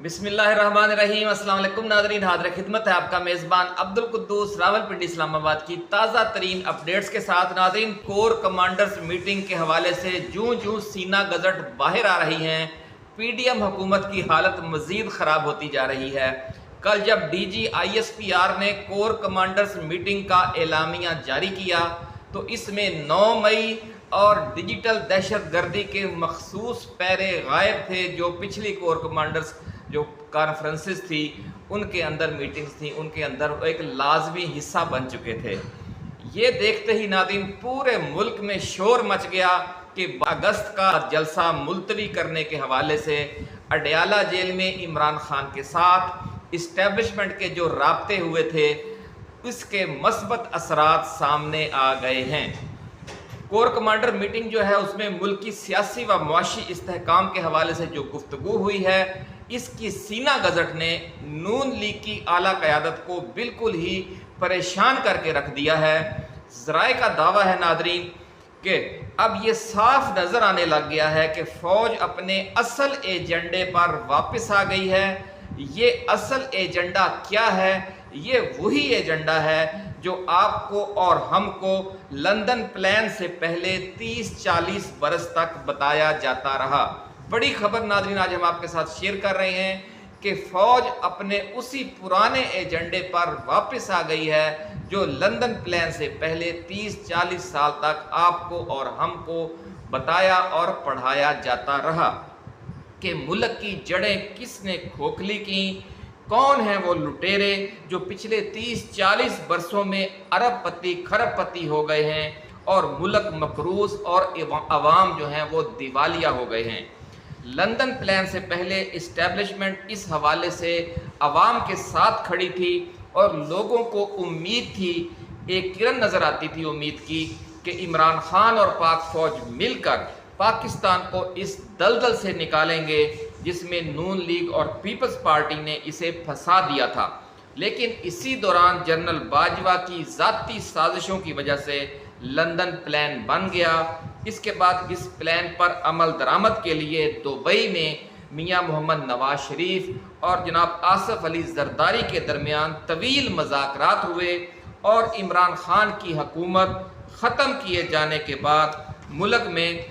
बिस्मिल्लाहिर्रहमानिर्रहीम। अस्सलाम वालेकुम नाज़रीन, हाज़िर खिदमत है आपका मेज़बान अब्दुल कुद्दूस रावलपिंडी इस्लामाबाद की ताज़ा तरीन अपडेट्स के साथ। नाज़रीन, कोर कमांडर्स मीटिंग के हवाले से जूं जूं सीना गजट बाहर आ रही हैं, PDM हुकूमत की हालत मज़ीद ख़राब होती जा रही है। कल जब DG ISPR ने कोर कमांडर्स मीटिंग का एलामिया जारी किया तो इसमें 9 मई और डिजिटल दहशत गर्दी के मखसूस पैरे गायब थे, जो पिछली कोर कमांडर्स जो कॉन्फ्रेंसेस थी उनके अंदर मीटिंग्स थी, उनके अंदर एक लाजमी हिस्सा बन चुके थे। ये देखते ही नाज़रीन पूरे मुल्क में शोर मच गया कि अगस्त का जलसा मुलतवी करने के हवाले से अडयाला जेल में इमरान खान के साथ इस्टेब्लिशमेंट के जो राब्ते हुए थे इसके मस्बत असरात सामने आ गए हैं। कोर कमांडर मीटिंग जो है उसमें मुल्क की सियासी व मुआशी इस्तेहकाम के हवाले से जो गुफ्तगू हुई है, इसकी सीना गजट ने नून लीग की आला क़यादत को बिल्कुल ही परेशान करके रख दिया है। ज़राए का दावा है नादरीन कि अब ये साफ नज़र आने लग गया है कि फ़ौज अपने असल एजेंडे पर वापस आ गई है। ये असल एजेंडा क्या है? ये वही एजेंडा है जो आपको और हमको लंदन प्लान से पहले 30-40 बरस तक बताया जाता रहा। बड़ी खबर नाज़रीन आज हम आपके साथ शेयर कर रहे हैं कि फ़ौज अपने उसी पुराने एजेंडे पर वापस आ गई है जो लंदन प्लान से पहले 30-40 साल तक आपको और हमको बताया और पढ़ाया जाता रहा कि मुल्क की जड़ें किसने खोखली की, कौन है वो लुटेरे जो पिछले 30-40 बरसों में अरबपति खरबपति हो गए हैं और मुल्क मकरूज और अवाम जो हैं वो दिवालिया हो गए हैं। लंदन प्लान से पहले इस्टेब्लिशमेंट इस हवाले से अवाम के साथ खड़ी थी और लोगों को उम्मीद थी, एक किरण नज़र आती थी उम्मीद की कि इमरान खान और पाक फौज मिलकर पाकिस्तान को इस दलदल से निकालेंगे जिसमें नून लीग और पीपल्स पार्टी ने इसे फंसा दिया था। लेकिन इसी दौरान जनरल बाजवा की ज़ाती साजिशों की वजह से लंदन प्लान बन गया। इसके बाद इस प्लान पर अमल दरामद के लिए दुबई में मियां मोहम्मद नवाज शरीफ और जनाब आसफ अली जरदारी के दरमियान तवील मज़ाकरात हुए और इमरान खान की हुकूमत ख़त्म किए जाने के बाद मुल्क में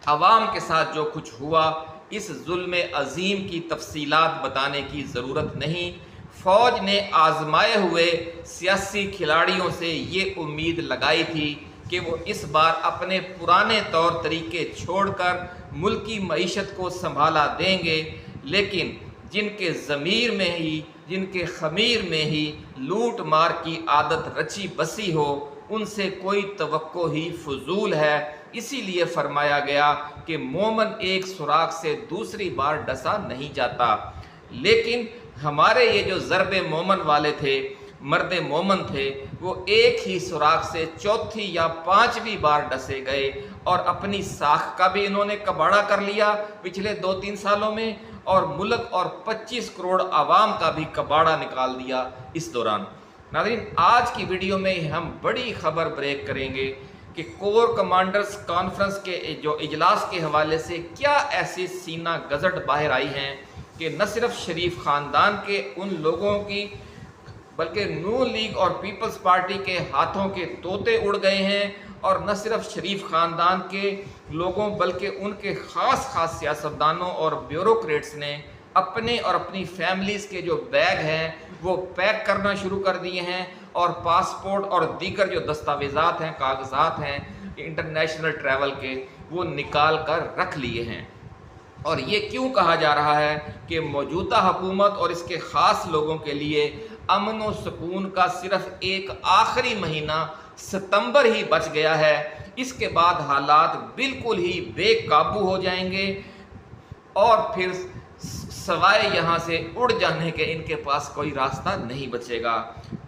अवाम के साथ जो कुछ हुआ, इस जुल्म अजीम की तफसीलात बताने की ज़रूरत नहीं। फ़ौज ने आजमाए हुए सियासी खिलाड़ियों से ये उम्मीद लगाई थी कि वो इस बार अपने पुराने तौर तरीके छोड़कर मुल्की मईशत को संभाला देंगे, लेकिन जिनके ज़मीर में ही, जिनके ख़मीर में ही लूट मार की आदत रची बसी हो, उनसे कोई तवक्को ही फजूल है। इसीलिए फरमाया गया कि मोमन एक सुराख से दूसरी बार डसा नहीं जाता। लेकिन हमारे ये जो ज़रबे मोमन वाले थे, मर्द मोमन थे, वो एक ही सुराख से चौथी या पांचवी बार डसे गए और अपनी साख का भी इन्होंने कबाड़ा कर लिया पिछले 2-3 सालों में, और मुल्क और 25 करोड़ आवाम का भी कबाड़ा निकाल दिया इस दौरान। नाज़रीन, आज की वीडियो में हम बड़ी खबर ब्रेक करेंगे कि कोर कमांडर्स कॉन्फ्रेंस के जो इजलास के हवाले से क्या ऐसी सीना गजट बाहर आई हैं कि न सिर्फ शरीफ ख़ानदान के उन लोगों की बल्कि नून लीग और पीपल्स पार्टी के हाथों के तोते उड़ गए हैं, और न सिर्फ शरीफ ख़ानदान के लोगों बल्कि उनके ख़ास सियासतदानों और ब्यूरोक्रेट्स ने अपने और अपनी फैमिलीज़ के जो बैग हैं वो पैक करना शुरू कर दिए हैं और पासपोर्ट और दीगर जो दस्तावेज़ात हैं, कागजात हैं इंटरनेशनल ट्रैवल के, वो निकाल कर रख लिए हैं। और ये क्यों कहा जा रहा है कि मौजूदा हुकूमत और इसके ख़ास लोगों के लिए अमन व सुकून का सिर्फ एक आखिरी महीना सितंबर ही बच गया है, इसके बाद हालात बिल्कुल ही बेकाबू हो जाएंगे और फिर सवाए यहाँ से उड़ जाने के इनके पास कोई रास्ता नहीं बचेगा।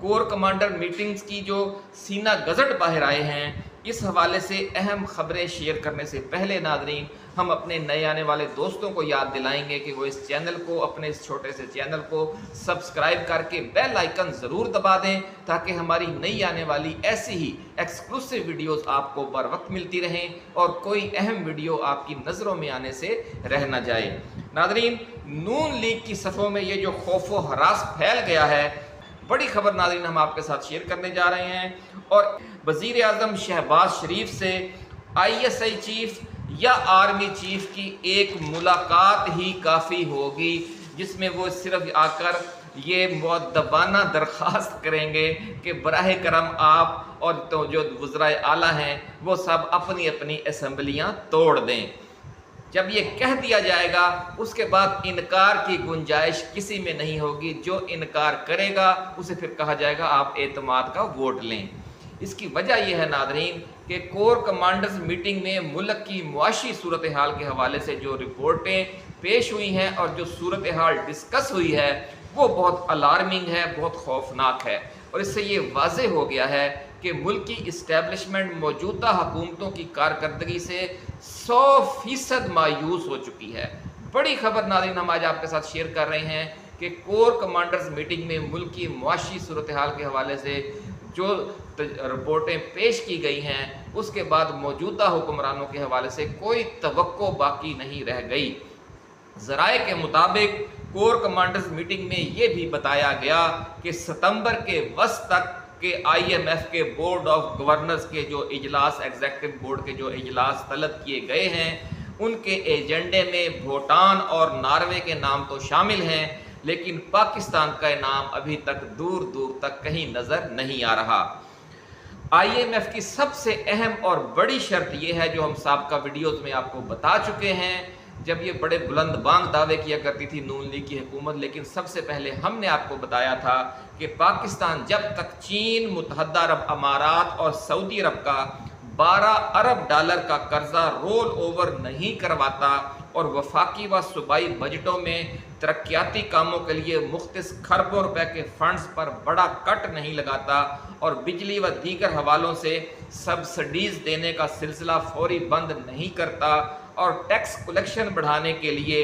कोर कमांडर मीटिंग्स की जो सीना गजट बाहर आए हैं, इस हवाले से अहम खबरें शेयर करने से पहले नाज़रीन हम अपने नए आने वाले दोस्तों को याद दिलाएंगे कि वो इस चैनल को, अपने इस छोटे से चैनल को सब्सक्राइब करके बेल आइकन ज़रूर दबा दें ताकि हमारी नई आने वाली ऐसी ही एक्सक्लूसिव वीडियोस आपको बर वक्त मिलती रहें और कोई अहम वीडियो आपकी नज़रों में आने से रह न जाए। नादरीन, नून लीग की सफ़ों में ये जो खौफ व हरास फैल गया है, बड़ी खबर नादरीन हम आपके साथ शेयर करने जा रहे हैं। और वज़ीर आज़म शहबाज शरीफ से ISI चीफ या आर्मी चीफ की एक मुलाकात ही काफ़ी होगी, जिसमें वो सिर्फ आकर ये मुअद्दबाना दरख्वास्त करेंगे कि बराह करम आप और तो जो वज़राए आला हैं वो सब अपनी अपनी असम्बलियाँ तोड़ दें। जब ये कह दिया जाएगा उसके बाद इनकार की गुंजाइश किसी में नहीं होगी। जो इनकार करेगा उसे फिर कहा जाएगा आप एतमाद का वोट लें। इसकी वजह यह है नादरीन कि कोर कमांडर्स मीटिंग में मुल्क की मुआशी सूरत हाल के हवाले से जो रिपोर्टें पेश हुई हैं और जो सूरत हाल डिस्कस हुई है वो बहुत अलार्मिंग है, बहुत खौफनाक है। और इससे ये वाज़ेह हो गया है कि मुल्क की इस्टेब्लिशमेंट मौजूदा हुकूमतों की कारकर्दगी से 100% मायूस हो चुकी है। बड़ी खबर नाज़रीन हम आज आपके साथ शेयर कर रहे हैं कि कोर कमांडर्स मीटिंग में मुल्क की मुआशी सूरत हाल के हवाले से जो रिपोर्टें पेश की गई हैं उसके बाद मौजूदा हुक्मरानों के हवाले से कोई तवक्को बाकी नहीं रह गई। ज़राए के मुताबिक कोर कमांडर्स मीटिंग में ये भी बताया गया कि सितंबर के वस्त तक के IMF के बोर्ड ऑफ गवर्नर्स के जो इजलास, एग्जीक्यूटिव बोर्ड के जो इजलास तलब किए गए हैं, उनके एजेंडे में भूटान और नॉर्वे के नाम तो शामिल हैं, लेकिन पाकिस्तान का नाम अभी तक दूर दूर तक कहीं नज़र नहीं आ रहा। IMF की सबसे अहम और बड़ी शर्त यह है, जो हम साबका वीडियोज़ में आपको बता चुके हैं, जब ये बड़े बुलंद बांग दावे किया करती थी नून लीग की हुकूमत, लेकिन सबसे पहले हमने आपको बताया था कि पाकिस्तान जब तक चीन, मुत्तहदा अरब अमारात और सऊदी अरब का 12 अरब डॉलर का कर्जा रोल ओवर नहीं करवाता और वफाकी व सूबाई बजटों में तरक्याती कामों के लिए मुख्तस खरबों रुपए के फंड्स पर बड़ा कट नहीं लगाता और बिजली व दीगर हवालों से सब्सिडीज़ देने का सिलसिला फौरी बंद नहीं करता और टैक्स कलेक्शन बढ़ाने के लिए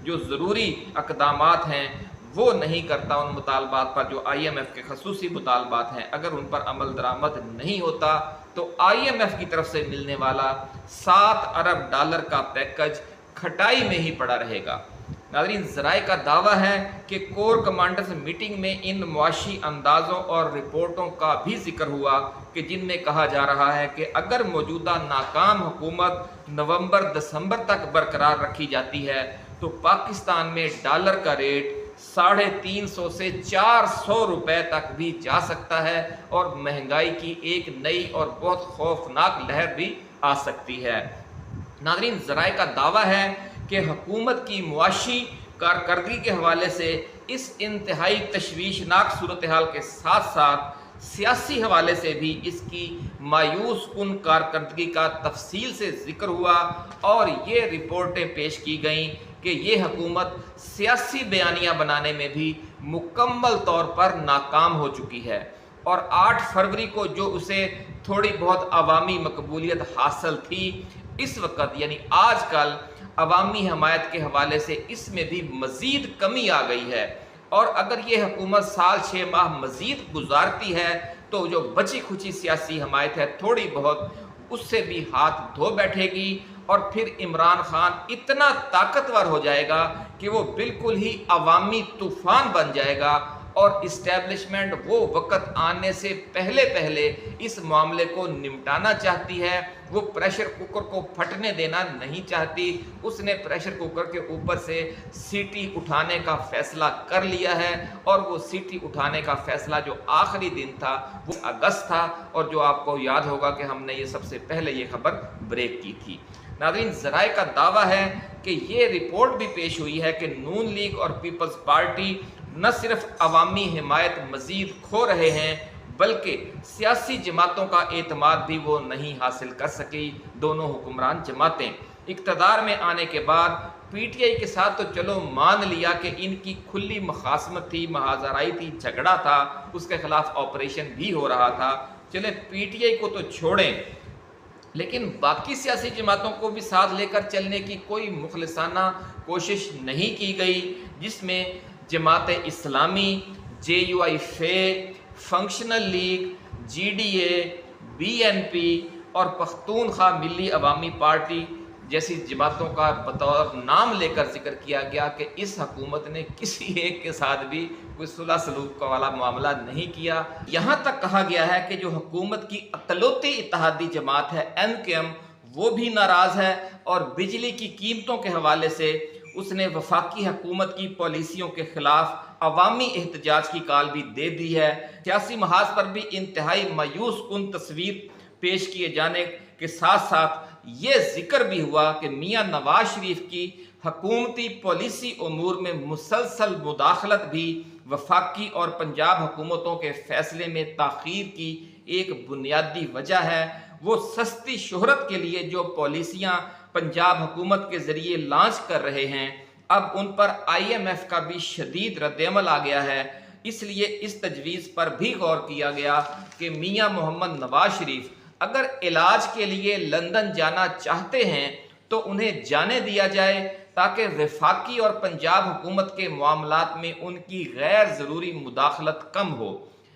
जो ज़रूरी इक़दामात हैं वो नहीं करता, उन मुतालबात पर जो IMF के खसूसी मुतालबात हैं, अगर उन पर अमल दरामद नहीं होता तो IMF की तरफ से मिलने वाला 7 अरब डॉलर का पैकेज खटाई में ही पड़ा रहेगा। नाज़रीन, ज़राए का दावा है कि कोर कमांडर्स मीटिंग में इन मुआशी अंदाज़ों और रिपोर्टों का भी जिक्र हुआ कि जिनमें कहा जा रहा है कि अगर मौजूदा नाकाम हुकूमत नवंबर-दिसंबर तक बरकरार रखी जाती है तो पाकिस्तान में डॉलर का रेट 350 से 400 रुपए तक भी जा सकता है और महंगाई की एक नई और बहुत खौफनाक लहर भी आ सकती है। नाज़रीन, ज़राए का दावा है कि हुकूमत की मुआशी कारकर्दगी के हवाले से इस इंतहाई तशवीशनाक सूरत हाल के साथ साथ सियासी हवाले से भी इसकी मायूस कुन कारकर्दगी का तफसील से जिक्र हुआ और ये रिपोर्टें पेश की गईं कि ये हुकूमत सियासी बयानियाँ बनाने में भी मुकम्मल तौर पर नाकाम हो चुकी है और 8 फरवरी को जो उसे थोड़ी बहुत अवामी मकबूलियत हासिल थी, इस वक्त यानी आजकल अवामी हमायत के हवाले से इसमें भी मज़ीद कमी आ गई है। और अगर ये हुकूमत साल 6 माह मज़ीद गुजारती है तो जो बची खुची सियासी हमायत है थोड़ी बहुत उससे भी हाथ धो बैठेगी और फिर इमरान खान इतना ताकतवर हो जाएगा कि वो बिल्कुल ही अवामी तूफ़ान बन जाएगा और इस्टेब्लिशमेंट वो वक़्त आने से पहले पहले इस मामले को निपटाना चाहती है। वो प्रेशर कुकर को फटने देना नहीं चाहती। उसने प्रेशर कुकर के ऊपर से सीटी उठाने का फ़ैसला कर लिया है और वो सीटी उठाने का फ़ैसला जो आखिरी दिन था वो अगस्त था और जो आपको याद होगा कि हमने ये सबसे पहले ये खबर ब्रेक की थी। नाज़रीन, ज़राए का दावा है कि ये रिपोर्ट भी पेश हुई है कि नून लीग और पीपल्स पार्टी न सिर्फ अवामी हिमायत मज़ीद खो रहे हैं बल्कि सियासी जमातों का एतमाद भी वो नहीं हासिल कर सकी। दोनों हुक्मरान जमातें इक़्तिदार में आने के बाद PTI के साथ तो चलो मान लिया कि इनकी खुली मुखासमत थी, महाजराई थी, झगड़ा था, उसके खिलाफ ऑपरेशन भी हो रहा था, चले PTI को तो छोड़ें, लेकिन बाकी सियासी जमातों को भी साथ लेकर चलने की कोई मुखलिसाना कोशिश नहीं की गई, जिसमें जमात इस्लामी, JUI फे, फंक्शनल लीग, GDA, BNP और पख्तूनख्वा मिली अवामी पार्टी जैसी जमातों का बतौर नाम लेकर जिक्र किया गया कि इस हुकूमत ने किसी एक के साथ भी कोई सुलह सलूक का वाला मामला नहीं किया। यहाँ तक कहा गया है कि जो हुकूमत की अकलौती इत्तेहादी जमात है MKM, वो भी नाराज़ है और बिजली की कीमतों के हवाले से उसने वफाकी हुकूमत की पॉलिसियों के खिलाफ अवामी एहतजाज की काल भी दे दी है। सियासी महाज पर भी इंतहाई मायूस कुन तस्वीर पेश किए जाने के साथ साथ ये जिक्र भी हुआ कि मियाँ नवाज शरीफ की हुकूमती पॉलिसी उमूर में मुसलसल मुदाखलत भी वफाकी और पंजाब हुकूमतों के फैसले में ताख़ीर की एक बुनियादी वजह है। वो सस्ती शोहरत के लिए जो पॉलिसियाँ पंजाब हुकूमत के ज़रिए लॉन्च कर रहे हैं, अब उन पर IMF का भी शदीद रद्दअमल आ गया है। इसलिए इस तजवीज़ पर भी गौर किया गया कि मियाँ मोहम्मद नवाज शरीफ अगर इलाज के लिए लंदन जाना चाहते हैं तो उन्हें जाने दिया जाए, ताकि वफाकी और पंजाब हुकूमत के मामलात में उनकी गैर ज़रूरी मुदाखलत कम हो।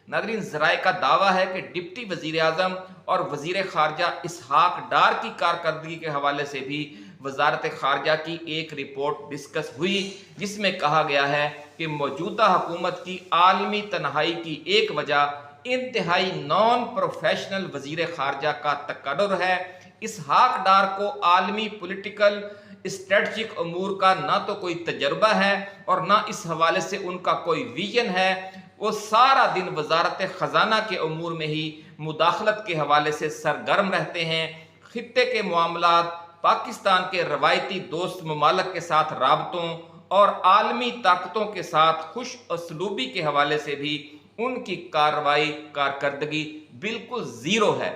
नाज़रीन, ज़राए का दावा है कि डिप्टी वज़ीर आज़म और वज़ीर ख़ारजा इसहाक डार की कारकर्दगी के हवाले से भी वज़ारत ख़ारजा की एक रिपोर्ट डिस्कस हुई, जिसमें कहा गया है कि मौजूदा हुकूमत की आलमी तन्हाई की एक वजह इंतहाई नॉन प्रोफेशनल वज़ीर ख़ारजा का तकर्रुर है। इसहाक डार को आलमी पॉलिटिकल स्ट्रेटजिक अमूर का ना तो कोई तजर्बा है और ना इस हवाले से उनका कोई विजन है। वो सारा दिन वजारत ख़जाना के अमूर में ही मुदाखलत के हवाले से सरगर्म रहते हैं। खित्ते के मामलात, पाकिस्तान के रवायती दोस्त ममालिक के साथ राबतों और आलमी ताकतों के साथ खुश असलूबी के हवाले से भी उनकी कारकर्दगी बिल्कुल ज़ीरो है।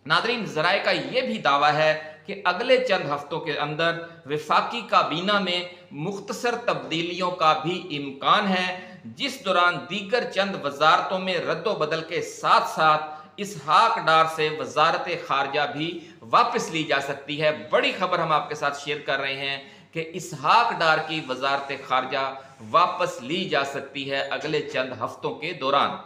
नादरीन, ज़राए का ये भी दावा है कि अगले चंद हफ्तों के अंदर वफाकी काबीना में मुख्तसर तब्दीलियों का भी इम्कान है, जिस दौरान दीगर चंद वजारतों में रद्दोबदल के साथ साथ इसहाक डार से वजारत खारजा भी वापस ली जा सकती है। बड़ी खबर हम आपके साथ शेयर कर रहे हैं कि इसहाक डार की वजारत खारजा वापस ली जा सकती है अगले चंद हफ्तों के दौरान।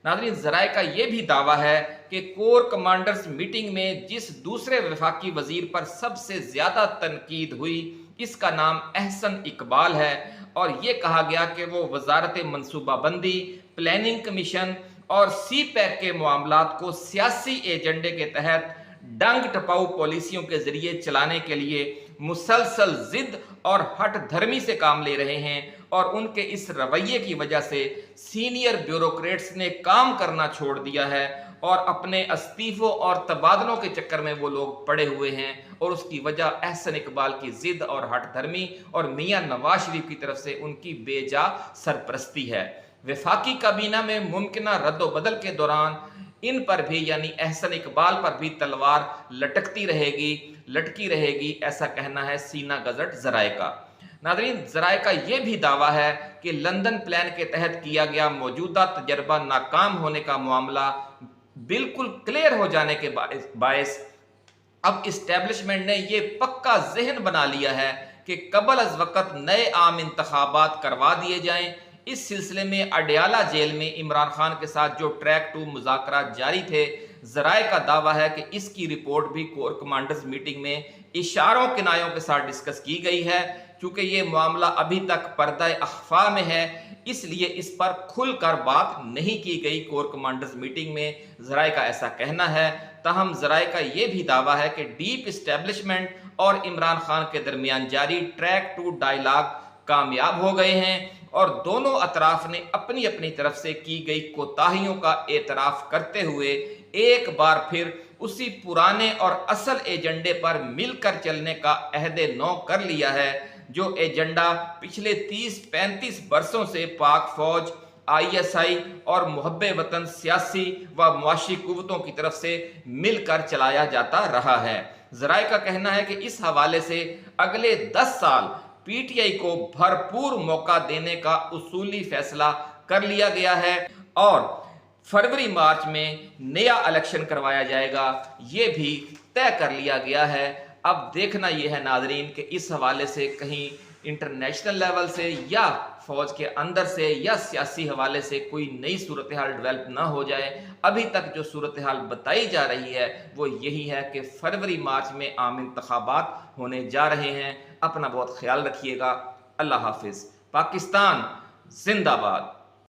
नाज़रीन, ज़राए का ये भी दावा है कि कोर कमांडर्स मीटिंग में जिस दूसरे वफाकी वजीर पर सबसे ज़्यादा तनकीद हुई, इसका नाम अहसन इकबाल है और ये कहा गया कि वो वजारत मनसूबाबंदी, प्लानिंग कमीशन और CPEC के मामलात को सियासी एजेंडे के तहत डंग टपाऊ पॉलिसियों के जरिए चलाने के लिए मुसलसल जिद और हट धर्मी से काम ले रहे हैं और उनके इस रवैये की वजह से सीनियर ब्यूरोक्रेट्स ने काम करना छोड़ दिया है और अपने इस्तीफों और तबादलों के चक्कर में वो लोग पड़े हुए हैं और उसकी वजह अहसन इकबाल की जिद और हट धर्मी और मियाँ नवाज शरीफ की तरफ से उनकी बेजा सरपरस्ती है। वफाकी काबीना में मुमकिन रद्दोबदल के दौरान इन पर भी यानी अहसन इकबाल पर भी तलवार लटकी रहेगी, ऐसा कहना है सीना गजट ज़राए का। नाज़रीन, ज़राए का ये भी दावा है कि लंदन प्लान के तहत किया गया मौजूदा तजर्बा नाकाम होने का मामला बिल्कुल क्लियर हो जाने के बायस अब इस्टेब्लिशमेंट ने ये पक्का जहन बना लिया है कि कबल अज वक़्त नए आम इंतखाबात करवा दिए जाएं। इस सिलसिले में अडयाला जेल में इमरान खान के साथ जो ट्रैक 2 मुज़ाकरात जारी थे, ज़राए का दावा है कि इसकी रिपोर्ट भी कोर कमांडर्स मीटिंग में इशारों किनायों के साथ डिस्कस की गई है। चूँकि ये मामला अभी तक पर्दा अख्फा में है, इसलिए इस पर खुलकर बात नहीं की गई कोर कमांडर्स मीटिंग में, ज़राए का ऐसा कहना है। ताहम ज़राए का ये भी दावा है कि डीप इस्टेब्लिशमेंट और इमरान खान के दरमियान जारी ट्रैक 2 डायलॉग कामयाब हो गए हैं और दोनों अतराफ ने अपनी अपनी तरफ से की गई कोताहियों का एतराफ़ करते हुए एक बार फिर उसी पुराने और असल एजेंडे पर मिलकर चलने का अहद नौ कर लिया है, जो एजेंडा पिछले 30-35 वर्षों से पाक फौज, ISI और मुहब्बे वतन सियासी व मुआशी कुव्वतों की तरफ से मिलकर चलाया जाता रहा है। ज़राए का कहना है कि इस हवाले से अगले 10 साल PTI को भरपूर मौका देने का उसूली फैसला कर लिया गया है और फरवरी-मार्च में नया इलेक्शन करवाया जाएगा, ये भी तय कर लिया गया है। अब देखना यह है नाजरीन कि इस हवाले से कहीं इंटरनेशनल लेवल से या فوج کے اندر سے یا سیاسی حوالے سے کوئی نئی صورتحال ڈیولپ نہ ہو جائے۔ ابھی تک جو صورتحال بتائی جا رہی ہے وہ یہی ہے کہ فروری مارچ میں عام انتخابات ہونے جا رہے ہیں۔ اپنا بہت خیال رکھیے گا۔ اللہ حافظ۔ پاکستان زندہ باد۔